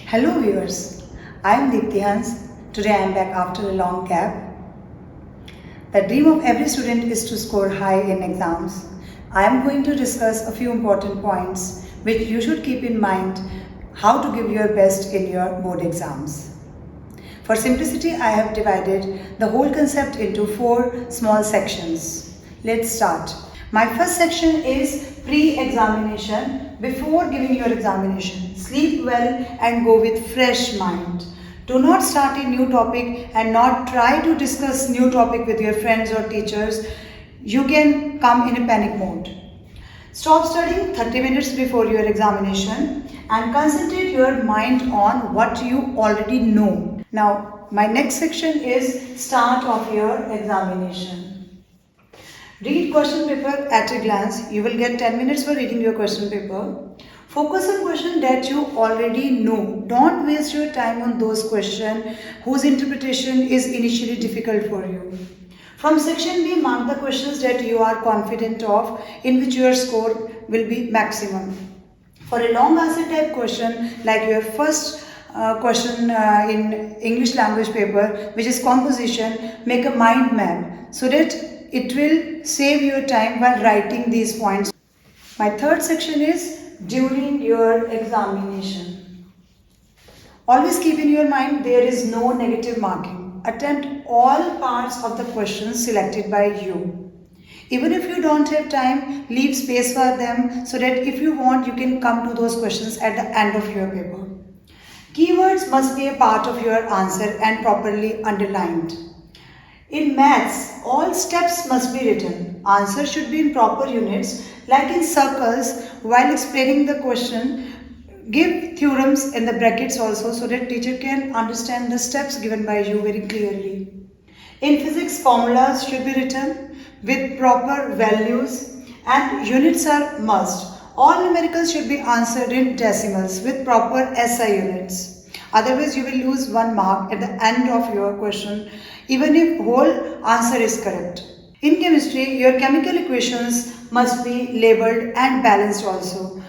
Hello viewers, I am Deepti Hans. Today I am back after a long gap. The dream of every student is to score high in exams. I am going to discuss a few important points which you should keep in mind how to give your best in your board exams. For simplicity, I have divided the whole concept into 4 small sections. Let's start. My first section is pre-examination. Before giving your examination, sleep well and go with fresh mind. Do not start a new topic and not try to discuss new topic with your friends or teachers. You can come in a panic mode. Stop studying 30 minutes before your examination and concentrate your mind on what you already know. Now, my next section is start of your examination. Read question paper at a glance. You will get 10 minutes for reading your question paper. Focus on question that you already know. Don't waste your time on those questions whose interpretation is initially difficult for you. From section B, mark the questions that you are confident of, in which your score will be maximum. For a long answer type question, like your first question in English language paper, which is composition, make a mind map so that it will save your time while writing these points. My third section is during your examination. Always keep in your mind there is no negative marking. Attempt all parts of the questions selected by you. Even if you don't have time, leave space for them so that if you want, you can come to those questions at the end of your paper. Keywords must be a part of your answer and properly underlined. In maths, all steps must be written. Answer should be in proper units, like in circles. While explaining the question, give theorems in the brackets also so that teacher can understand the steps given by you very clearly. In physics, formulas should be written with proper values and units are must. All numericals should be answered in decimals with proper SI units. Otherwise, you will lose 1 mark at the end of your question, even if whole answer is correct. In chemistry, your chemical equations must be labeled and balanced also.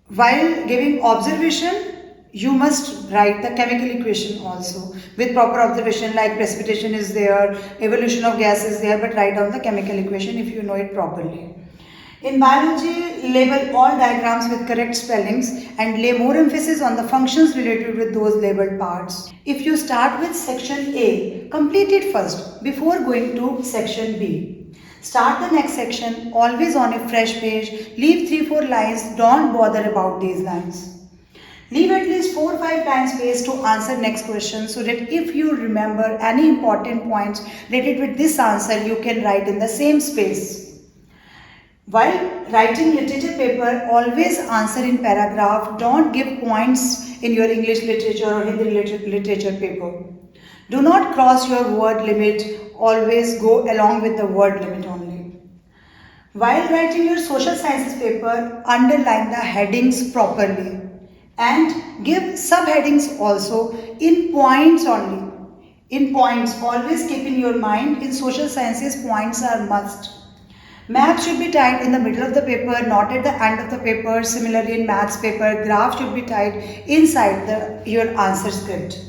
While giving observation, you must write the chemical equation also with proper observation, like precipitation is there, evolution of gas is there, but write down the chemical equation if you know it properly. In biology, label all diagrams with correct spellings and lay more emphasis on the functions related with those labeled parts. If you start with section A, complete it first before going to section B. Start the next section always on a fresh page. Leave 3-4 lines. Don't bother about these lines. Leave at least 4-5 lines space to answer next question so that if you remember any important points related with this answer, you can write in the same space. While writing literature paper, always answer in paragraph. Don't give points in your English literature or Hindi literature paper. Do not cross your word limit. Always go along with the word limit only. While writing your social sciences paper, underline the headings properly and give subheadings also in points only. In points, always keep in your mind, in social sciences, points are must. Map should be tied in the middle of the paper, not at the end of the paper. Similarly, in maths paper, graph should be tied inside your answer script.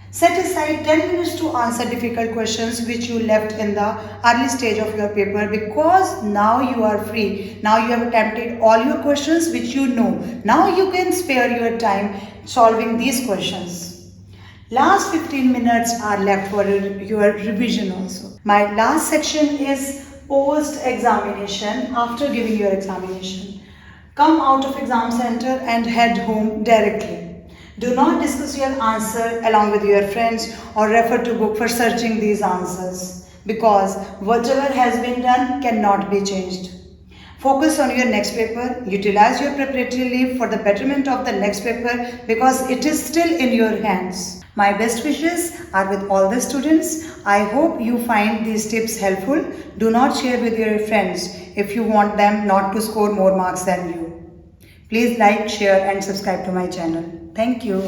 Set aside 10 minutes to answer difficult questions which you left in the early stage of your paper, because now you are free. Now you have attempted all your questions which you know. Now you can spare your time solving these questions. Last 15 minutes are left for your revision also. My last section is post-examination. After giving your examination, come out of exam center and head home directly. Do not discuss your answer along with your friends or refer to book for searching these answers, because whatever has been done cannot be changed. Focus on your next paper. Utilize your preparatory leave for the betterment of the next paper, because it is still in your hands. My best wishes are with all the students. I hope you find these tips helpful. Do not share with your friends if you want them not to score more marks than you. Please like, share and subscribe to my channel. Thank you.